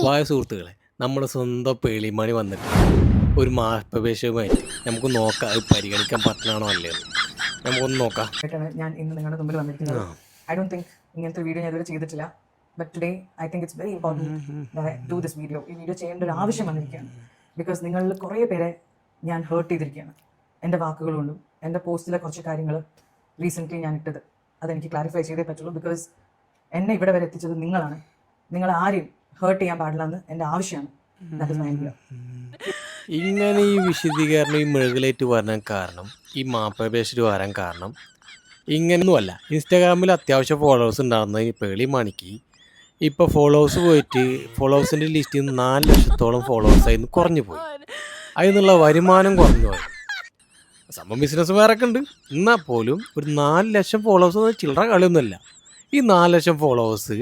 വായ സുഹൃത്തുക്കളെ, നമ്മുടെ സ്വന്തം പേളിമണി വന്നിട്ട് ഒരു മാർഗപേക്ഷയുമായിട്ട് നമുക്ക് നോക്കാം അത് പരിഗണിക്കാൻ പറ്റണോ അല്ലേ എന്ന്. നമുക്കൊന്ന് നോക്കാം. ഞാൻ ഇന്ന് നിങ്ങളുടെ മുമ്പിൽ വന്നിരിക്കുന്നത്. ഐ ഡോണ്ട് തിങ്ക് ഇങ്ങനത്തെ വീഡിയോ ഞാൻ ഇതുവരെ ചെയ്തിട്ടില്ല. But today I think it's very important do this video. ഈ വീഡിയോ ചെയ്യേണ്ട ഒരു ആവശ്യം വന്നിരിക്കുകയാണ്. ബിക്കോസ് നിങ്ങളിൽ കുറേ പേരെ ഞാൻ ഹേർട്ട് ചെയ്തിരിക്കുകയാണ് എൻ്റെ വാക്കുകൾ കൊണ്ടും. എൻ്റെ പോസ്റ്റിലെ കുറച്ച് കാര്യങ്ങൾ റീസെൻ്റ്ലി ഞാൻ ഇട്ടത് അതെനിക്ക് ക്ലാരിഫൈ ചെയ്തേ പറ്റുള്ളൂ. ബിക്കോസ് എന്നെ ഇവിടെ വരെ എത്തിച്ചത് നിങ്ങളാണ്. നിങ്ങൾ ആരെയും ഹേർട്ട് ചെയ്യാൻ പാടില്ല എന്ന് എൻ്റെ ആവശ്യമാണ്. That is my idea. ഇങ്ങനെ ഈ വിശദീകരണം ഈ മെഴുകിലേറ്റ് വരാൻ കാരണം, ഈ മാപ്പപേക്ഷ വരാൻ കാരണം ഇങ്ങനെയൊന്നുമല്ല. ഇൻസ്റ്റാഗ്രാമിൽ അത്യാവശ്യം ഫോളോവേഴ്സ് ഉണ്ടാകുന്ന ഈ പേളിമണിക്ക് ഇപ്പോൾ ഫോളോവേഴ്സ് പോയിട്ട് ഫോളോവേഴ്സിൻ്റെ ലിസ്റ്റിൽ നിന്ന് 4 ലക്ഷത്തോളം ഫോളോവേഴ്സായിരുന്നു കുറഞ്ഞു പോയി. അതിൽ നിന്നുള്ള വരുമാനം കുറഞ്ഞു പോയി. സംഭവം ബിസിനസ് വേറൊക്കെ ഉണ്ട്. എന്നാൽ പോലും ഒരു 4 ലക്ഷം ഫോളോവേഴ്സ് ചില്ലറ കളിയൊന്നുമല്ല. ഈ 4 ലക്ഷം ഫോളോവേഴ്സ്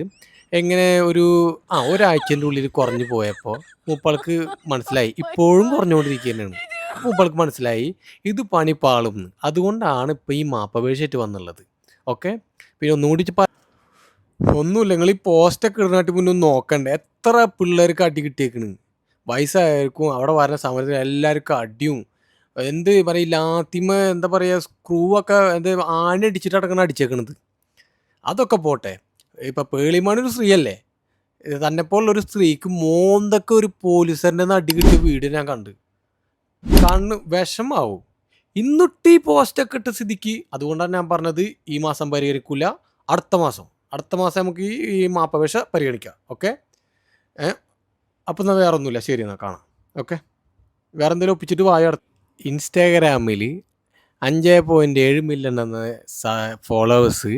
എങ്ങനെ ഒരാഴ്ചൻ്റെ ഉള്ളിൽ കുറഞ്ഞു പോയപ്പോൾ മൂപ്പൾക്ക് മനസ്സിലായി ഇപ്പോഴും കുറഞ്ഞുകൊണ്ടിരിക്കുകയാണ്. മൂപ്പൾക്ക് മനസ്സിലായി ഇത് പണി പാളും. അതുകൊണ്ടാണ് ഇപ്പോൾ ഈ മാപ്പപേക്ഷയായിട്ട് വന്നുള്ളത്. ഓക്കെ, പിന്നെ ഒന്നുകൂടി ഒന്നുമില്ല, നിങ്ങൾ ഈ പോസ്റ്റൊക്കെ ഇടുന്നതായിട്ട് മുന്നേ നോക്കണ്ടേ എത്ര പിള്ളേർക്ക് അടി കിട്ടിയേക്കണ്. വയസ്സായിരിക്കും അവിടെ വരുന്ന സമയത്ത് എല്ലാവർക്കും അടിയും എന്ത് പറയില്ല, ആദ്യമേ എന്താ പറയുക, സ്ക്രൂ ഒക്കെ ആണി അടിച്ചിട്ട് അടക്കണം അടിച്ചേക്കണത്. അതൊക്കെ പോട്ടെ, ഇപ്പം പേളിമണി ഒരു സ്ത്രീയല്ലേ, തന്നെപ്പോലുള്ളൊരു സ്ത്രീക്ക് മോന്തൊക്കെ ഒരു പോലീസുകാരൻ്റെ അടി കിട്ടിയ വീഡിയോ ഞാൻ കണ്ണ് വിഷമാവും. ഇന്നിട്ട് ഈ പോസ്റ്റൊക്കെ ഇട്ട സ്ഥിതിക്ക് അതുകൊണ്ടാണ് ഞാൻ പറഞ്ഞത് ഈ മാസം പരിഹരിക്കില്ല, അടുത്ത മാസം നമുക്ക് ഈ മാപ്പപേക്ഷ പരിഗണിക്കാം. ഓക്കെ, അപ്പം എന്നാൽ വേറെ ഒന്നുമില്ല, ശരി എന്നാൽ കാണാം. ഓക്കെ, വേറെ എന്തെങ്കിലും ഒപ്പിച്ചിട്ട് ഇൻസ്റ്റാഗ്രാമിൽ 5.7 മില്യൺ എന്ന ഫോളോവേഴ്സ്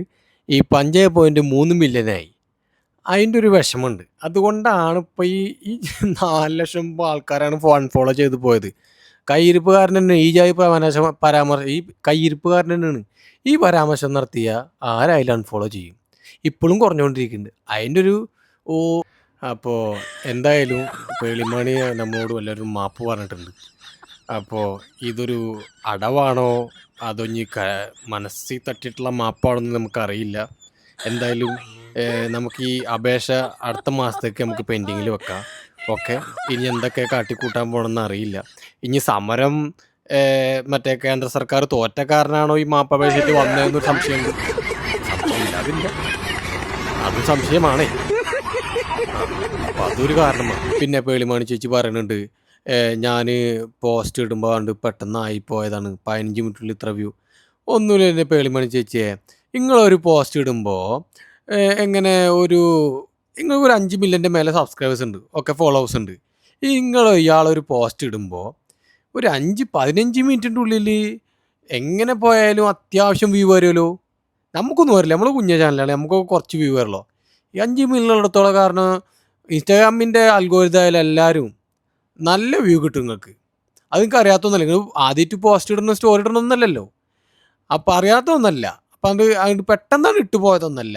ഈ 5.3 മില്യനായി. അതിൻ്റെ ഒരു വിഷമമുണ്ട്. അതുകൊണ്ടാണ് ഇപ്പോൾ ഈ 4 ലക്ഷം ആൾക്കാരാണ് അൺഫോളോ ചെയ്ത് പോയത്. കയ്യിരിപ്പുകാരൻ തന്നെ ഈ ഈ കയ്യിരിപ്പുകാരൻ തന്നെയാണ് ഈ പരാമർശം നടത്തിയ ആരായാലും അൺഫോളോ ചെയ്യും. ഇപ്പോഴും കുറഞ്ഞുകൊണ്ടിരിക്കുന്നുണ്ട്. അതിൻ്റെ ഒരു അപ്പോൾ എന്തായാലും പേളിമണി നമ്മളോട് വല്ലൊരു മാപ്പ് പറഞ്ഞിട്ടുണ്ട്. അപ്പോൾ ഇതൊരു അടവാണോ അതോ ഇനി മനസ്സിൽ തട്ടിയിട്ടുള്ള മാപ്പാണെന്ന് നമുക്കറിയില്ല. എന്തായാലും നമുക്ക് ഈ അപേക്ഷ അടുത്ത മാസത്തേക്ക് നമുക്ക് പെൻഡിങ്ങിൽ വെക്കാം. ഓക്കെ, ഇനി എന്തൊക്കെ കാട്ടിക്കൂട്ടാൻ പോകണമെന്ന് അറിയില്ല. ഇനി സമരം മറ്റേ കേന്ദ്ര സർക്കാർ തോറ്റ കാരനാണോ ഈ മാപ്പപേക്ഷയ്ക്ക് വന്നതെന്നൊരു സംശയമുണ്ട്. സംശയമില്ല, അതില്ല, അതും സംശയമാണേ. അപ്പം അതൊരു കാരണമാണ്. പിന്നെ പേളിമണി ചേച്ചി പറയുന്നുണ്ട്, ഞാൻ പോസ്റ്റ് ഇടുമ്പോൾ കണ്ട് പെട്ടെന്ന് ആയിപ്പോയതാണ്, 15 മിനിറ്റിൽ ഇത്ര വ്യൂ. ഒന്നുമില്ല എൻ്റെ പേളിമണി ചേച്ചിയെ, നിങ്ങളൊരു പോസ്റ്റ് ഇടുമ്പോൾ എങ്ങനെ നിങ്ങൾക്ക് ഒരു 5 മില്യൻ്റെ മേലെ സബ്സ്ക്രൈബേഴ്സ് ഉണ്ട്, ഓക്കെ, ഫോളോവേഴ്സ് ഉണ്ട്. ഇയാളൊരു പോസ്റ്റ് ഇടുമ്പോൾ ഒരു 5-15 മിനിറ്റിൻ്റെ ഉള്ളിൽ എങ്ങനെ പോയാലും അത്യാവശ്യം വ്യൂ വരുമല്ലോ. നമുക്കൊന്നും വരില്ല, നമ്മൾ കുഞ്ഞ ചാനലാണ്, നമുക്ക് കുറച്ച് വ്യൂ വരുമല്ലോ. ഈ 5 മില്യൺ എടുത്തോളം കാരണം ഇൻസ്റ്റാഗ്രാമിൻ്റെ അൽഗോരിതം എല്ലാവരും നല്ല വ്യൂ കിട്ടും നിങ്ങൾക്ക്. അത് നിങ്ങൾക്ക് അറിയാത്തൊന്നല്ല, നിങ്ങൾ ആദ്യമായിട്ട് പോസ്റ്റ് ഇടുന്ന സ്റ്റോറി ഇടണമെന്നല്ലല്ലോ. അപ്പം അറിയാത്തൊന്നല്ല, അപ്പം അത് പെട്ടെന്നാണ് ഇട്ട് പോയതൊന്നല്ല.